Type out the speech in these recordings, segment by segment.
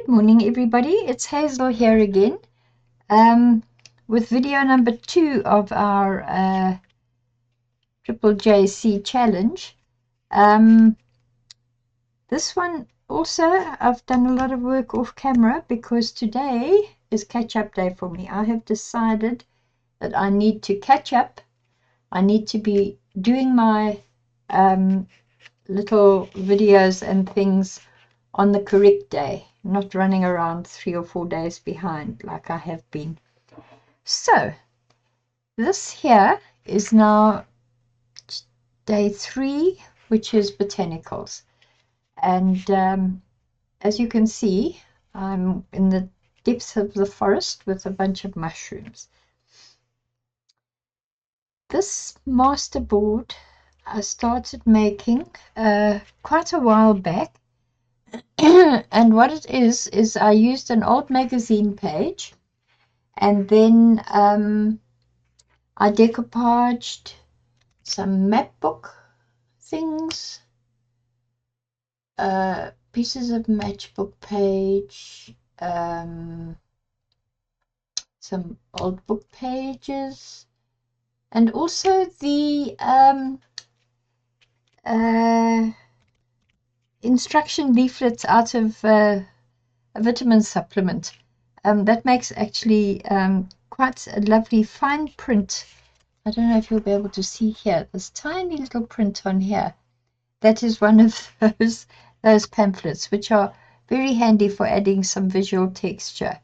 Good morning, everybody. It's Hazel here again with video number 2 of our Triple JC challenge. This one also, I've done a lot of work off camera because today is catch-up day for me. I have decided that I need to catch up. I need to be doing my little videos and things on the correct day, not running around 3 or 4 days behind like I have been. So this here is now day 3, which is botanicals, and as you can see, I'm in the depths of the forest with a bunch of mushrooms. This masterboard I started making quite a while back. And what it is I used an old magazine page, and then I decoupaged some map book things, pieces of matchbook page, some old book pages, and also the instruction leaflets out of a vitamin supplement. That makes actually quite a lovely fine print. I don't know if you'll be able to see here, this tiny little print on here. That is one of those pamphlets, which are very handy for adding some visual texture.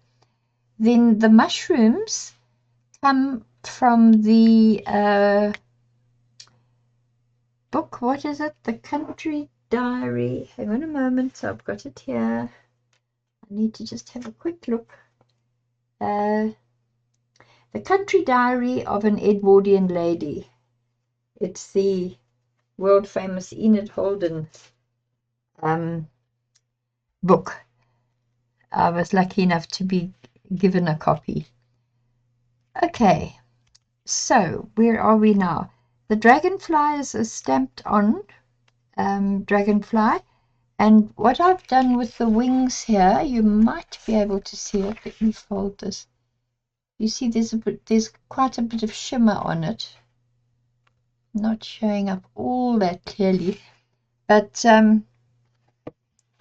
Then the mushrooms come from the book, what is it? The Country Diary. Hang on a moment, I've got it here. I need to just have a quick look. The Country Diary of an Edwardian Lady. It's the world famous Enid Holden book. I was lucky enough to be given a copy. Okay, so where are we now? The dragonfly is a stamped on dragonfly, and what I've done with the wings here, you might be able to see it. Let me fold this. You see there's quite a bit of shimmer on it. Not showing up all that clearly, but I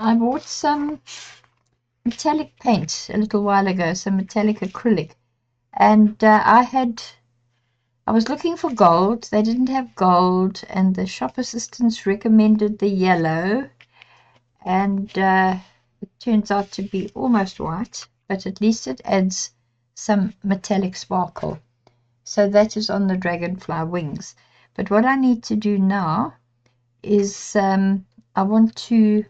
bought some metallic paint a little while ago, some metallic acrylic, and I was looking for gold. They didn't have gold, and the shop assistants recommended the yellow, and it turns out to be almost white, but at least it adds some metallic sparkle. So that is on the dragonfly wings. But what I need to do now is I want to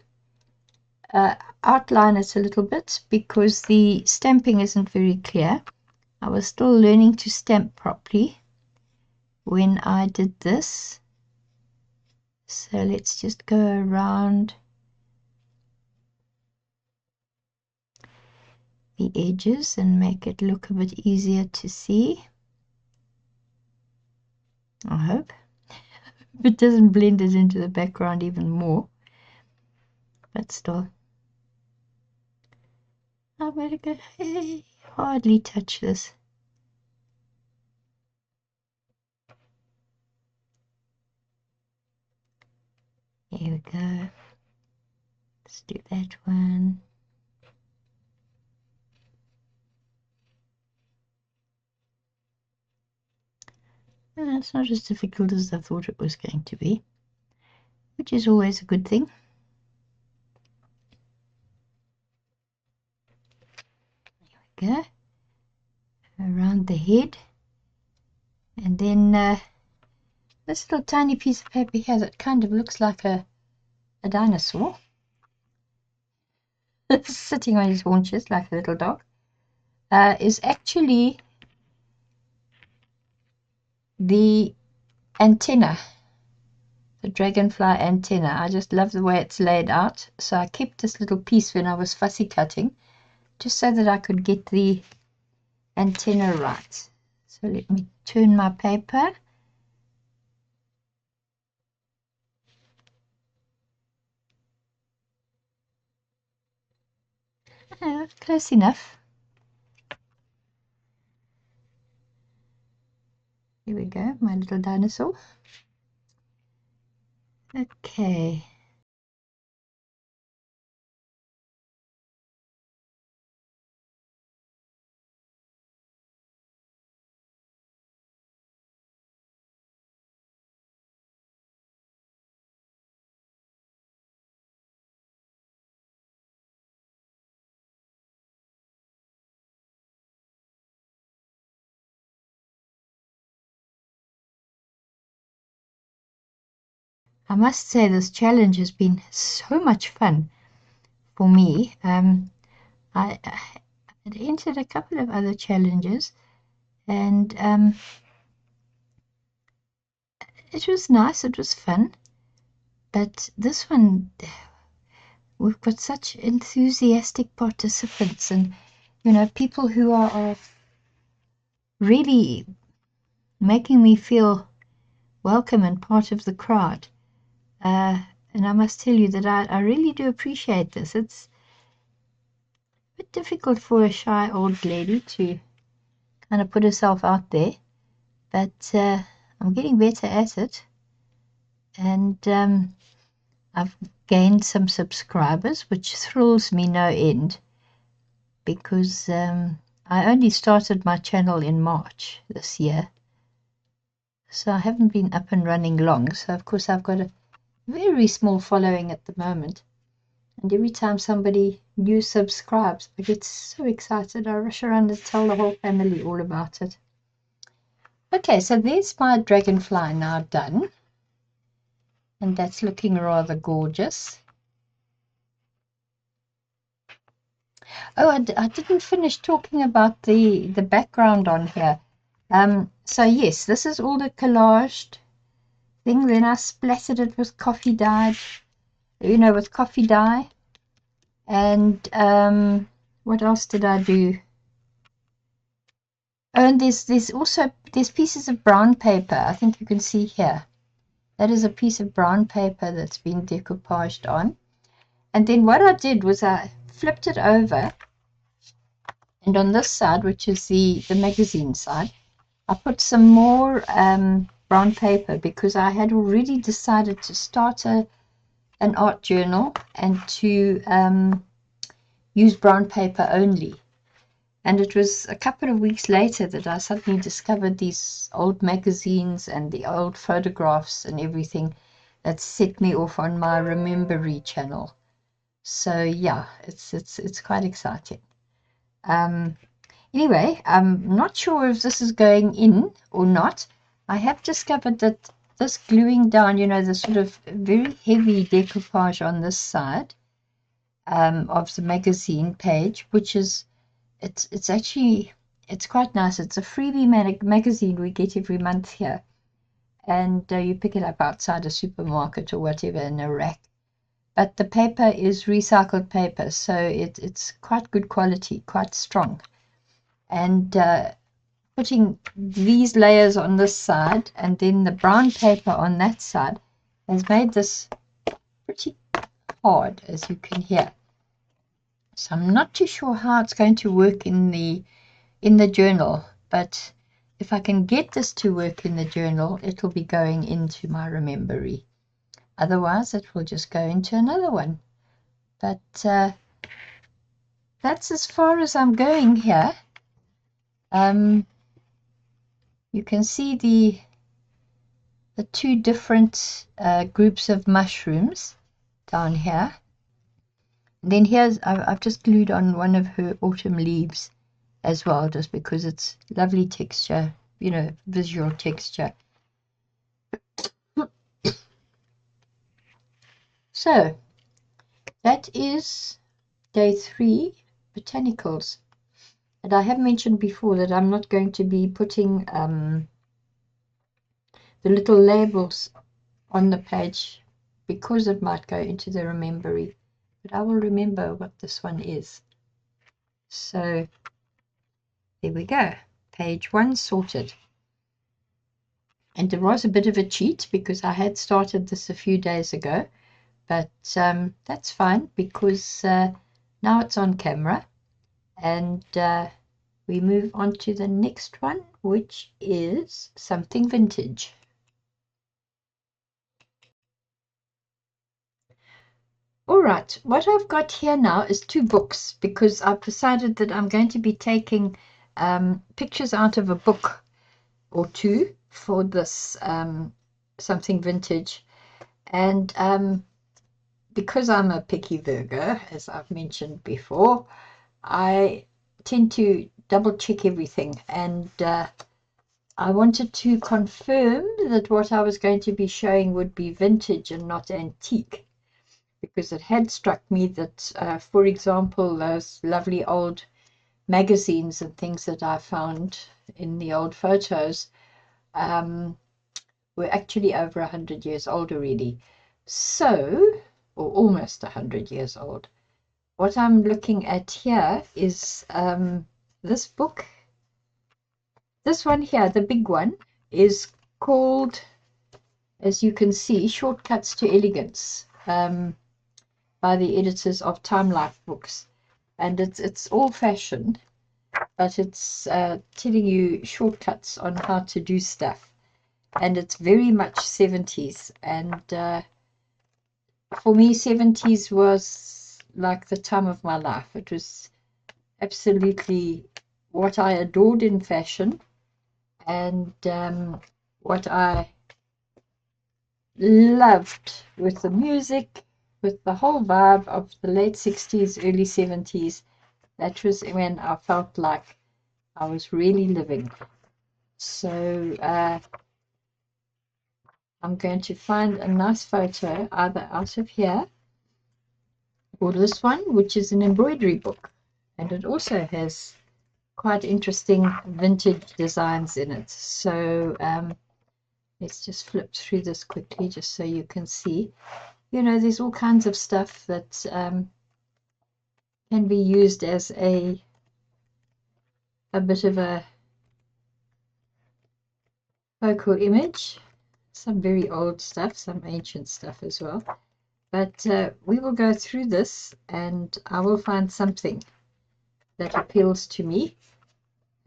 outline it a little bit because the stamping isn't very clear. I was still learning to stamp properly when I did this. So let's just go around the edges and make it look a bit easier to see. I hope. It doesn't blend it into the background even more, but still. I'm going to go, hey, hardly touch this. Here we go. Let's do that one. It's not as difficult as I thought it was going to be, which is always a good thing. There we go. Around the head. And then this little tiny piece of paper here that kind of looks like a dinosaur. Sitting on his haunches like a little dog. Is actually the antenna, the dragonfly antenna. I just love the way it's laid out, so I kept this little piece when I was fussy cutting, just so that I could get the antenna right. So let me turn my paper. Close enough. Here we go, my little dinosaur. Okay. I must say this challenge has been so much fun for me. I had entered a couple of other challenges, and it was nice, it was fun. But this one, we've got such enthusiastic participants, and people who are really making me feel welcome and part of the crowd. And I must tell you that I really do appreciate this. It's a bit difficult for a shy old lady to kind of put herself out there, but I'm getting better at it. And I've gained some subscribers, which thrills me no end, because I only started my channel in March this year. So I haven't been up and running long. So, of course, I've got a very small following at the moment. And every time somebody new subscribes, I get so excited. I rush around and tell the whole family all about it. Okay, so there's my dragonfly now done. And that's looking rather gorgeous. Oh, I didn't finish talking about the background on here. So yes, this is all the collaged thing. Then I splattered it with coffee dye, with coffee dye. And what else did I do? Oh, and there's also pieces of brown paper. I think you can see here. That is a piece of brown paper that's been decoupaged on. And then what I did was I flipped it over. And on this side, which is the magazine side, I put some more brown paper because I had already decided to start an art journal and to use brown paper only. And it was a couple of weeks later that I suddenly discovered these old magazines and the old photographs and everything that set me off on my Remembery channel. So yeah, it's quite exciting. Anyway, I'm not sure if this is going in or not. I have discovered that this gluing down, the sort of very heavy decoupage on this side of the magazine page, which is, it's actually, it's quite nice. It's a freebie magazine we get every month here. And you pick it up outside a supermarket or whatever in a rack. But the paper is recycled paper, so it's quite good quality, quite strong. And putting these layers on this side and then the brown paper on that side has made this pretty hard, as you can hear. So I'm not too sure how it's going to work in the journal, but if I can get this to work in the journal, it'll be going into my Remembery. Otherwise, it will just go into another one. But that's as far as I'm going here. You can see the two different groups of mushrooms down here. And then I've just glued on one of her autumn leaves as well, just because it's lovely texture, visual texture. So that is day 3, botanicals. And I have mentioned before that I'm not going to be putting the little labels on the page because it might go into the Remembery. But I will remember what this one is. So there we go. Page 1 sorted. And there was a bit of a cheat because I had started this a few days ago. But that's fine because Now it's on camera, and we move on to the next one, which is Something Vintage. All right, what I've got here now is 2 books, because I've decided that I'm going to be taking pictures out of a book or 2 for this Something Vintage. And because I'm a picky Virgo, as I've mentioned before, I tend to double check everything, and I wanted to confirm that what I was going to be showing would be vintage and not antique, because it had struck me that, for example, those lovely old magazines and things that I found in the old photos were actually over 100 years old already. So, or almost 100 years old. What I'm looking at here is this book. This one here, the big one, is called, as you can see, Shortcuts to Elegance, by the editors of Time Life Books. And it's old-fashioned, but it's telling you shortcuts on how to do stuff. And it's very much 70s. And for me, 70s was like the time of my life. It was absolutely what I adored in fashion, and what I loved with the music, with the whole vibe of the late 60s, early 70s. That was when I felt like I was really living. So I'm going to find a nice photo either out of here or this one, which is an embroidery book, and it also has quite interesting vintage designs in it. So let's just flip through this quickly just so you can see. You know, there's all kinds of stuff that can be used as a bit of a focal image. Some very old stuff, some ancient stuff as well. But we will go through this, and I will find something that appeals to me,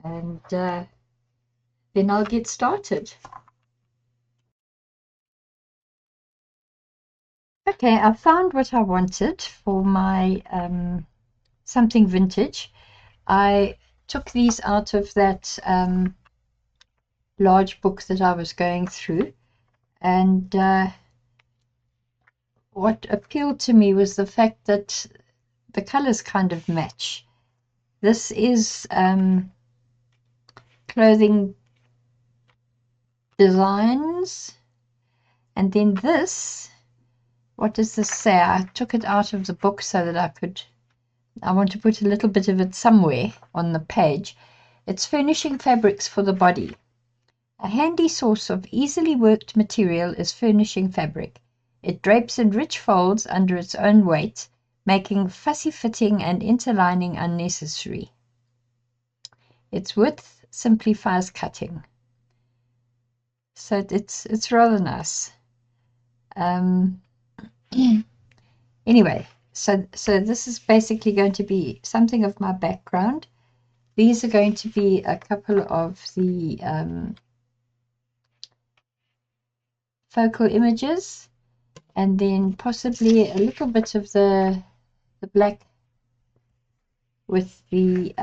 and then I'll get started. Okay, I found what I wanted for my Something Vintage. I took these out of that large book that I was going through, and what appealed to me was the fact that the colors kind of match. This is clothing designs, and then this, what does this say? I took it out of the book so that I want to put a little bit of it somewhere on the page. It's furnishing fabrics for the body. A handy source of easily worked material is furnishing fabric. It drapes in rich folds under its own weight, making fussy fitting and interlining unnecessary. Its width simplifies cutting. So it's rather nice. Anyway, so this is basically going to be something of my background. These are going to be a couple of the focal images, and then possibly a little bit of the black with the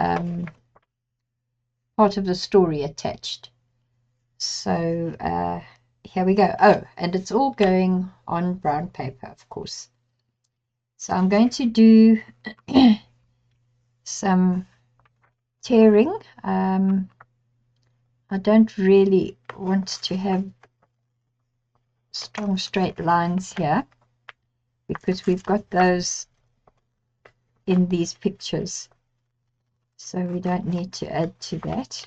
part of the story attached. So here we go. Oh, and it's all going on brown paper, of course. So I'm going to do some tearing. I don't really want to have strong straight lines here, because we've got those in these pictures, so we don't need to add to that.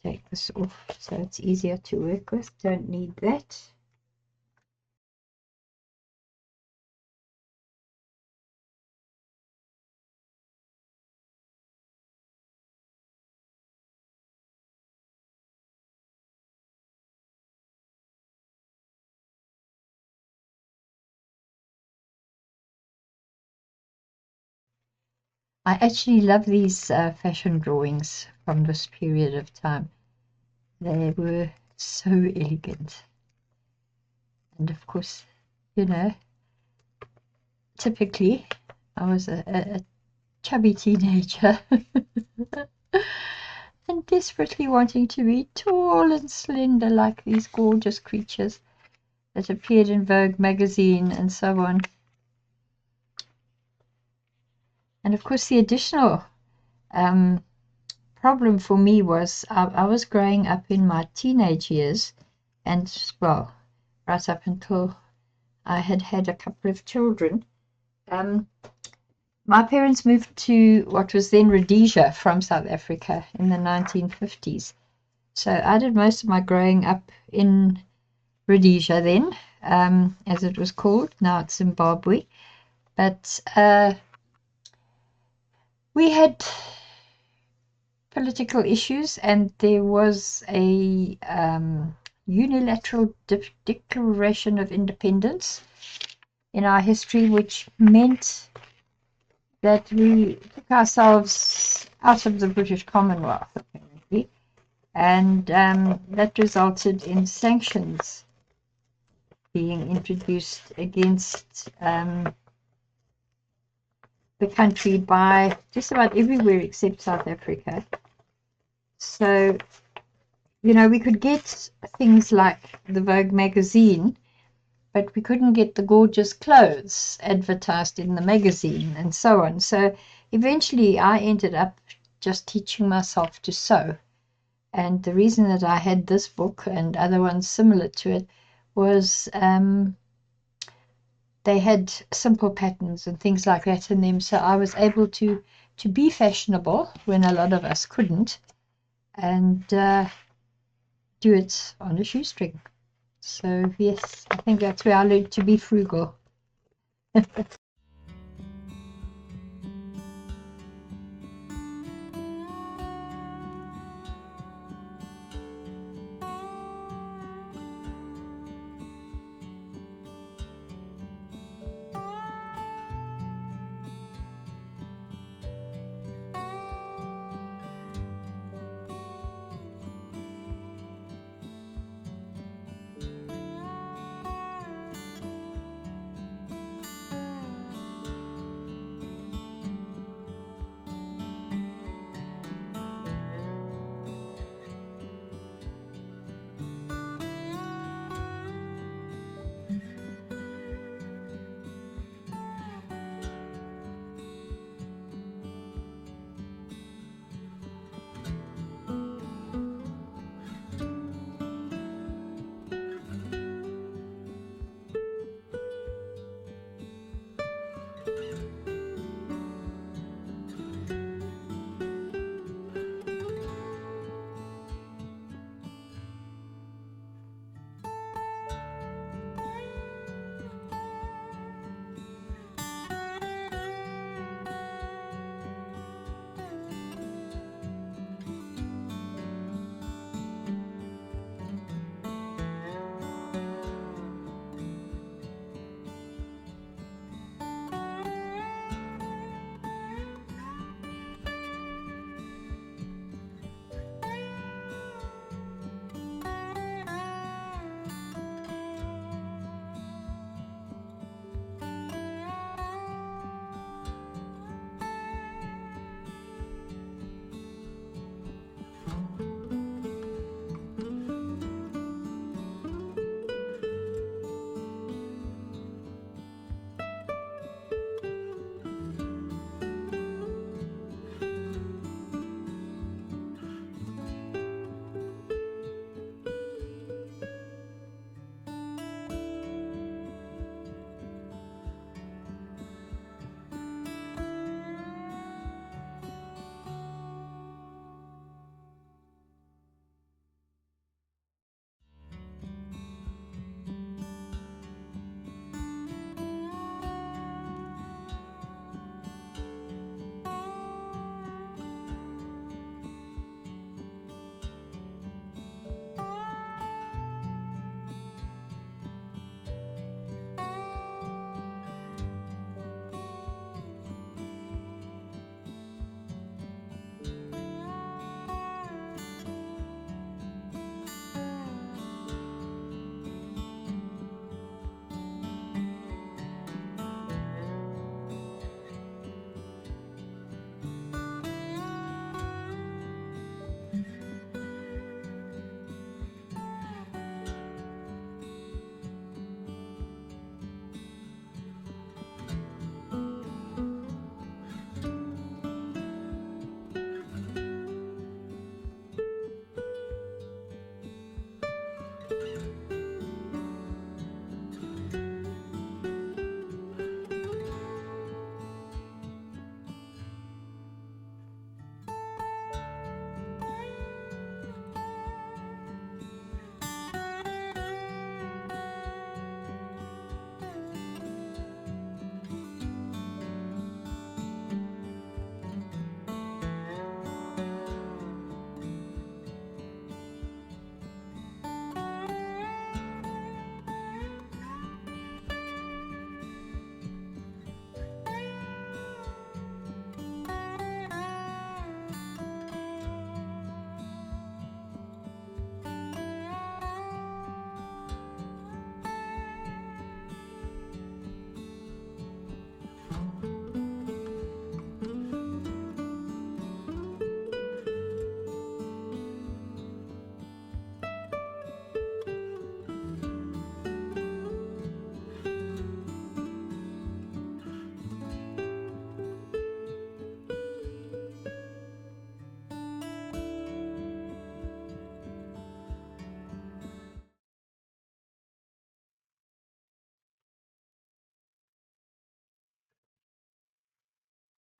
Take this off so it's easier to work with. Don't need that. I actually love these fashion drawings from this period of time. They were so elegant. And of course, you know, typically I was a chubby teenager and desperately wanting to be tall and slender like these gorgeous creatures that appeared in Vogue magazine and so on. And of course, the additional problem for me was I was growing up in my teenage years, and well, right up until I had had a couple of children. My parents moved to what was then Rhodesia from South Africa in the 1950s. So I did most of my growing up in Rhodesia then, as it was called. Now it's Zimbabwe. But we had political issues, and there was a unilateral declaration of independence in our history, which meant that we took ourselves out of the British Commonwealth, apparently, and that resulted in sanctions being introduced against the country by just about everywhere except South Africa. So, you know, we could get things like the Vogue magazine, but we couldn't get the gorgeous clothes advertised in the magazine and so on. So eventually I ended up just teaching myself to sew. And the reason that I had this book and other ones similar to it was they had simple patterns and things like that in them. So I was able to be fashionable when a lot of us couldn't, and do it on a shoestring. So yes, I think that's where I learned to be frugal.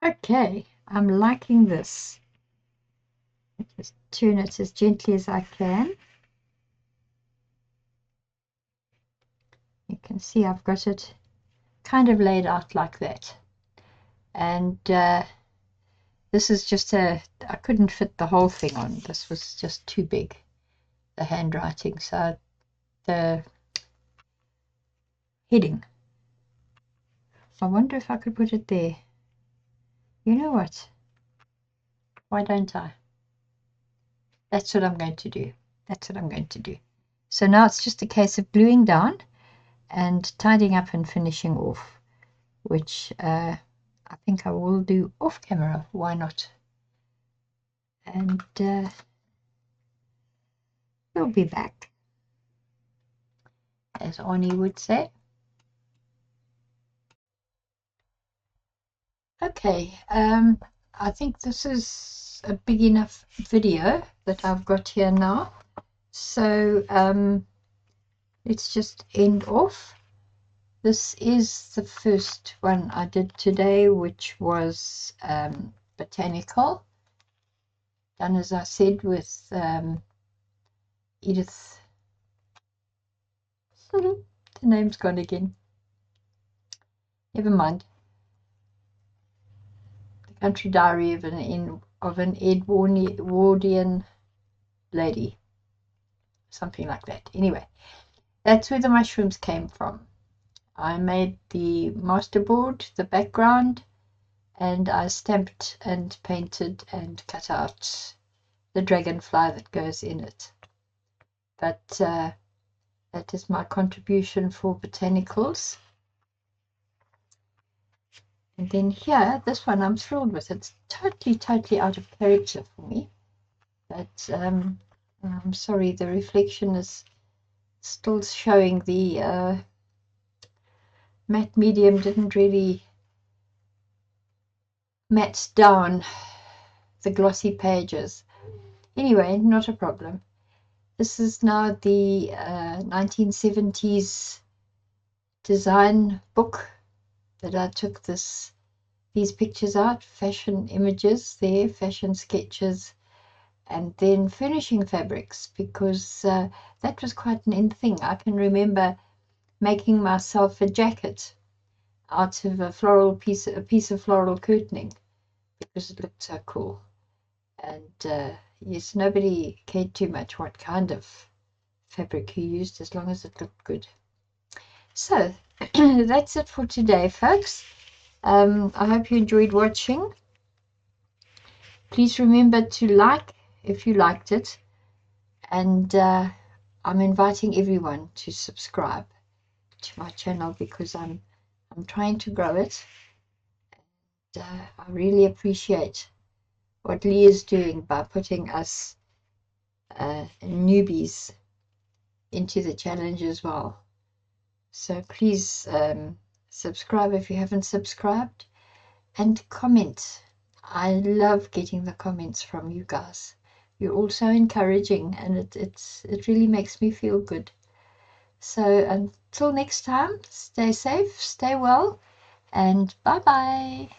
Okay, I'm liking this. Just turn it as gently as I can. You can see I've got it kind of laid out like that. And this is just I couldn't fit the whole thing on. This was just too big, the handwriting. So the heading, I wonder if I could put it there. You know what? Why don't I? That's what I'm going to do. That's what I'm going to do. So now it's just a case of gluing down and tidying up and finishing off, which I think I will do off camera. Why not? And we'll be back, as Arnie would say. Okay, I think this is a big enough video that I've got here now. So let's just end off. This is the first one I did today, which was Botanical, done as I said with Edith. The name's gone again. Never mind. The Country Diary of an Edwardian lady, something like that. Anyway, that's where the mushrooms came from. I made the masterboard, the background, and I stamped and painted and cut out the dragonfly that goes in it. But that is my contribution for Botanicals. And then here, this one I'm thrilled with. It's totally out of character for me. But I'm sorry, the reflection is still showing the matte medium didn't really matte down the glossy pages. Anyway, not a problem. This is now the 1970s design book that I took these pictures out, fashion images there, fashion sketches, and then furnishing fabrics, because that was quite an in thing. I can remember making myself a jacket out of a piece of floral curtaining, because it looked so cool. And yes, nobody cared too much what kind of fabric you used, as long as it looked good. So that's it for today, folks. I hope you enjoyed watching. Please remember to like if you liked it, and I'm inviting everyone to subscribe to my channel, because I'm trying to grow it, and I really appreciate what Lee is doing by putting us newbies into the challenge as well. So please subscribe if you haven't subscribed, and comment. I love getting the comments from you guys. You're all so encouraging, and it really makes me feel good. So until next time, stay safe, stay well, and bye bye.